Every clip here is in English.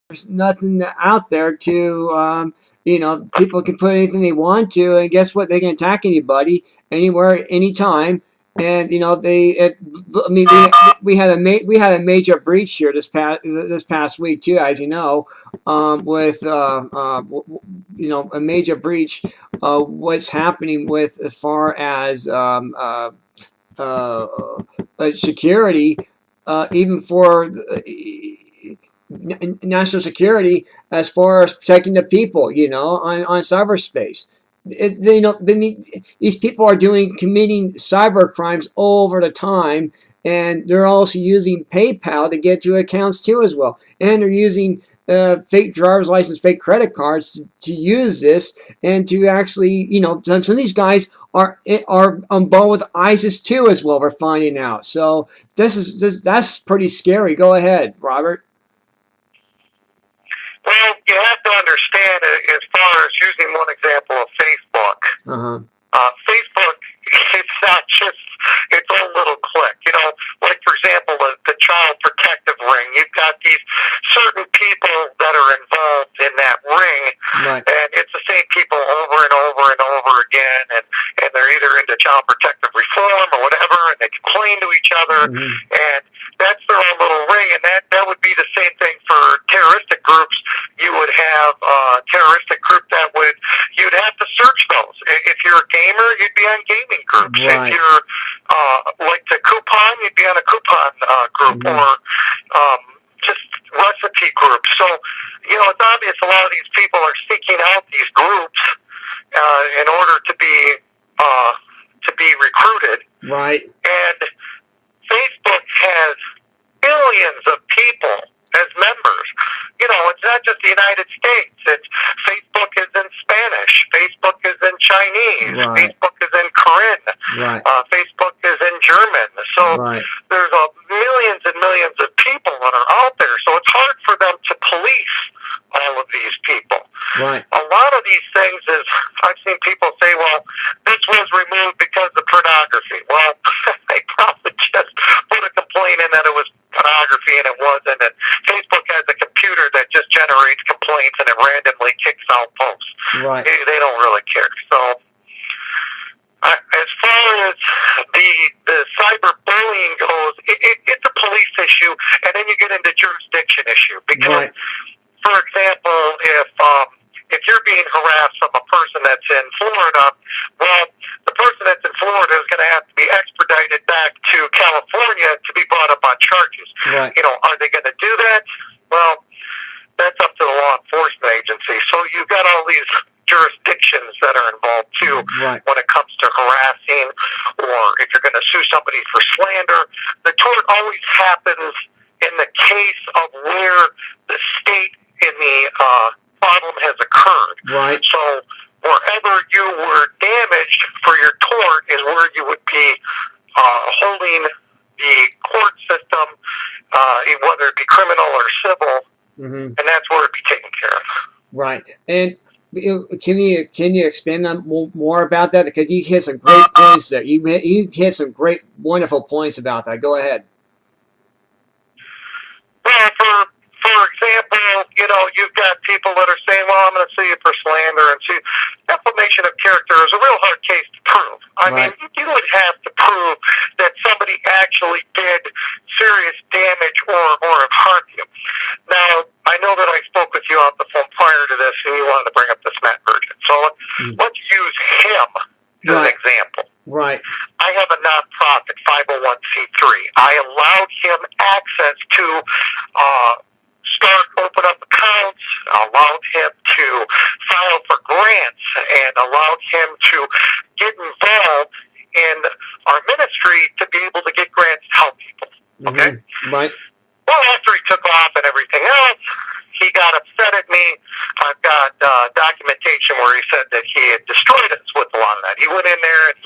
there's nothing out there to, people can put anything they want to, and guess what? They can attack anybody, anywhere, anytime. And I mean, we had a major breach here this past week too, as you know, with a major breach. What's happening with as far as security, even for national security, as far as protecting the people, on cyberspace. These people are committing cyber crimes all over the time, and they're also using PayPal to get to accounts too as well, and they're using fake driver's license, fake credit cards to use this, and to actually, some of these guys are on board with ISIS too as well. We're finding out, so that's pretty scary. Go ahead, Robert. Well, you have to understand, as far as using one example of Facebook, Facebook, it's not just its own little clique. Like, for example, the child protective ring. You've got these certain people that are involved in that ring, right, and it's the same people over and over and over again, and they're either into child protective reform or whatever, and they complain to each other, and that's their own little ring, and that would be the same thing for terroristic groups. You would have a terroristic group you'd have to search those. If you're a gamer, you'd be on gaming groups. Right. If you're like the coupon, you'd be on a coupon group, or just recipe groups. So, it's obvious a lot of these people are seeking out these groups in order to be recruited. Right. And Facebook has billions of people as members. It's not just the United States. Facebook is in Spanish. Facebook is in Chinese. Right. Facebook is in Korean. Right. Facebook is in German. So right. There's millions and millions of people that are out there. So it's hard for them to police all of these people. Right. A lot of these things is, I've seen people say, well, this was removed because of pornography. Well, they probably just put a complaint in that it was pornography, and it wasn't. And Facebook has a computer that just generates complaints, and it randomly kicks out posts. Right. They don't really care. So, as far as the cyberbullying goes, it's a police issue, and then you get into jurisdiction issue. Because, for example, if you're being harassed from a person that's in Florida, well, the person that's in Florida is going to have to be extradited back to California to be brought up on charges. Right. Are they going to do that? Well, that's up to the law enforcement agency. So you've got all these jurisdictions that are involved too, when it comes to harassing, or if you're going to sue somebody for slander. The tort always happens in the case of where the state in the problem has occurred. Right. So wherever you were damaged for your tort is where you would be holding the court system, whether it be criminal or civil, and that's where it'd be taken care of. Right. And can you expand on more about that? Because you hit some great points there. You hit some great, wonderful points about that. Go ahead. Well, for example, you've got people that are saying, well, I'm going to sue you for slander, and defamation of character is a real hard case to prove. I mean, you would have to prove that somebody actually did serious damage or have harmed you. Now, I know that I spoke with you on the phone prior to this, and you wanted to bring up this Matt Virgin. So let's use him as an example. Right. I have a nonprofit, 501c3. I allowed him access to open up accounts, allowed him to file for grants, and allowed him to get involved in our ministry to be able to get grants to help people. Okay? Right. Well, after he took off and everything else, he got upset at me. I've got documentation where he said that he had destroyed us with a lot of that. He went in there and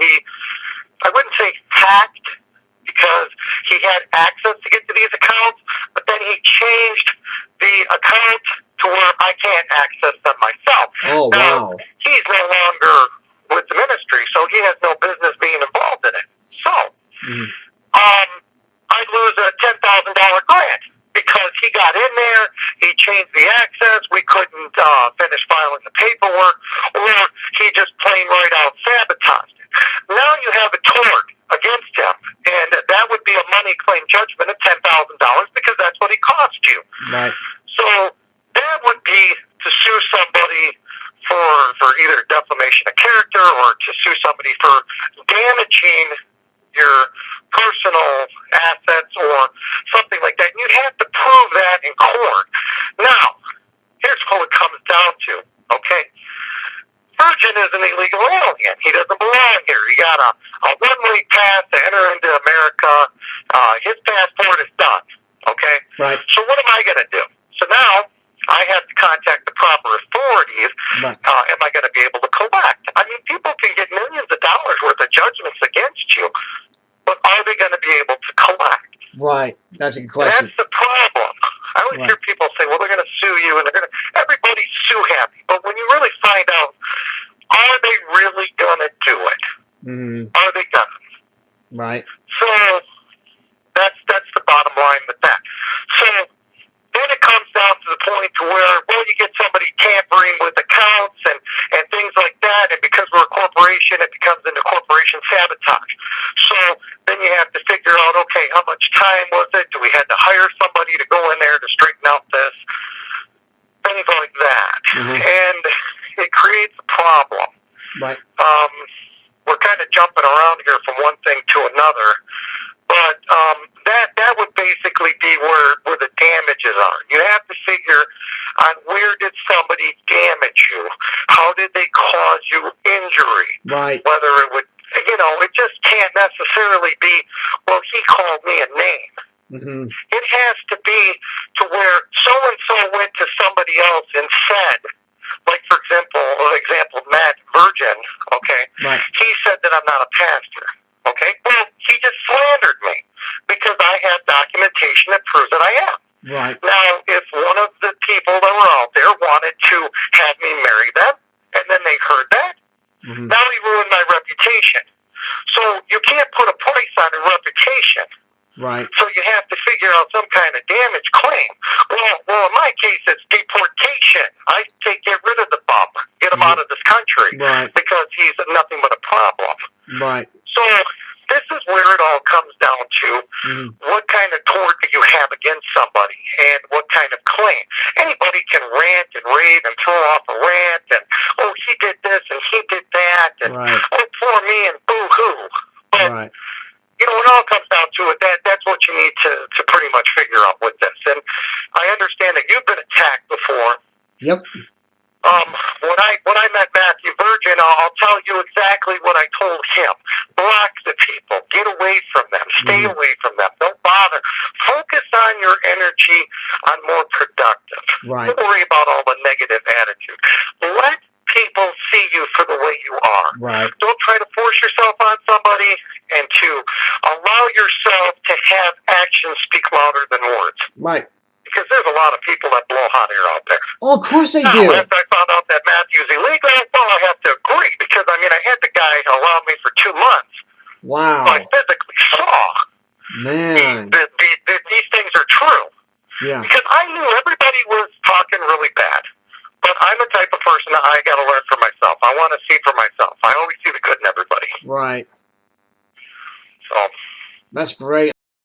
I wouldn't say hacked, because he had access to get to these accounts, but then he changed the account to where I can't access them myself. Oh, now, wow. He's no longer with the ministry, so he has no business being involved in it. So, I'd lose a $10,000 grant because he got in there, he changed change the access, we couldn't finish filing the paperwork, or he just plain right out sabotaged it. Now you have a tort against him, and that would be a money claim judgment of $10,000 because that's what he cost you. Right. So that would be to sue somebody for either defamation of character or to sue somebody for damaging your personal assets or something like that. And you'd have to prove that in court. Now, here's what it comes down to, okay? Virgin is an illegal alien. He doesn't belong here. He got a one-way pass to enter into America. His passport is done, okay? Right. So what am I going to do? So now I have to contact the proper authorities. Right. Am I going to be able to collect? I mean, people can get millions of dollars worth of judgments against you, but are they going to be able to collect? Right. That's a good question. That's the problem. I always hear people say, well, they're going to sue you, and they're going to, everybody's sue happy. But when you really find out, are they really going to do it? Mm-hmm. Are they going to? Right. So that's the bottom line with that. So then it comes down to the point to where, well, you get somebody tampering with accounts and things like that, and because we're a corporation, it becomes into corporation sabotage. So then you have to figure out, okay, how much time was it? Do we have to hire somebody to go in there to straighten out this? Things like that. Mm-hmm. And it creates a problem. Right. We're kind of jumping around here from one thing to another. But that would basically be where the damages are. You have to figure on where did somebody damage you? How did they cause you injury? Right. Whether it would, it just can't necessarily be, well, he called me a name. Mm-hmm. It has to be to where so-and-so went to somebody else and said, like, for example, Matt Virgin, okay? Right. He said that I'm not a pastor. Okay, well, he just slandered me because I have documentation that proves that I am. Right. Now, if one of the people that were out there wanted to have me marry them, and then they heard that, mm-hmm. now he ruined my reputation. So you can't put a price on a reputation. Right. So you have to figure out some kind of damage claim. Well, in my case, it's deportation. I get rid of the bum, get him out of this country, right. because he's nothing but a problem. Right. So this is where it all comes down to, what kind of tort do you have against somebody and what kind of claim. Anybody can rant and rave and throw off a rant and, oh, he did this and he did that and, right. oh, poor me and boo-hoo. But, right. when it all comes down to it, that's what you need to pretty much figure out with this. And I understand that you've been attacked before. Yep. When I met Matthew Virgin, I'll tell you exactly what I told him. Block the people. Get away from them. Stay away from them. Don't bother. Focus on your energy on more productive. Right. Don't worry about all the negative attitude. Let people see you for the way you are. Right. Don't try to force yourself on somebody, and to allow yourself to have actions speak louder than words. Right. Because there's a lot of people that blow hot air out there. Oh, of course they now, do. After I found out that Matthew's illegal, well, I have to agree, because, I had the guy around me for 2 months. Wow. I physically saw. Man. These things are true. Yeah. Because I knew everybody was talking really bad. But I'm the type of person that I got to learn for myself. I want to see for myself. I always see the good in everybody. Right. So. That's great.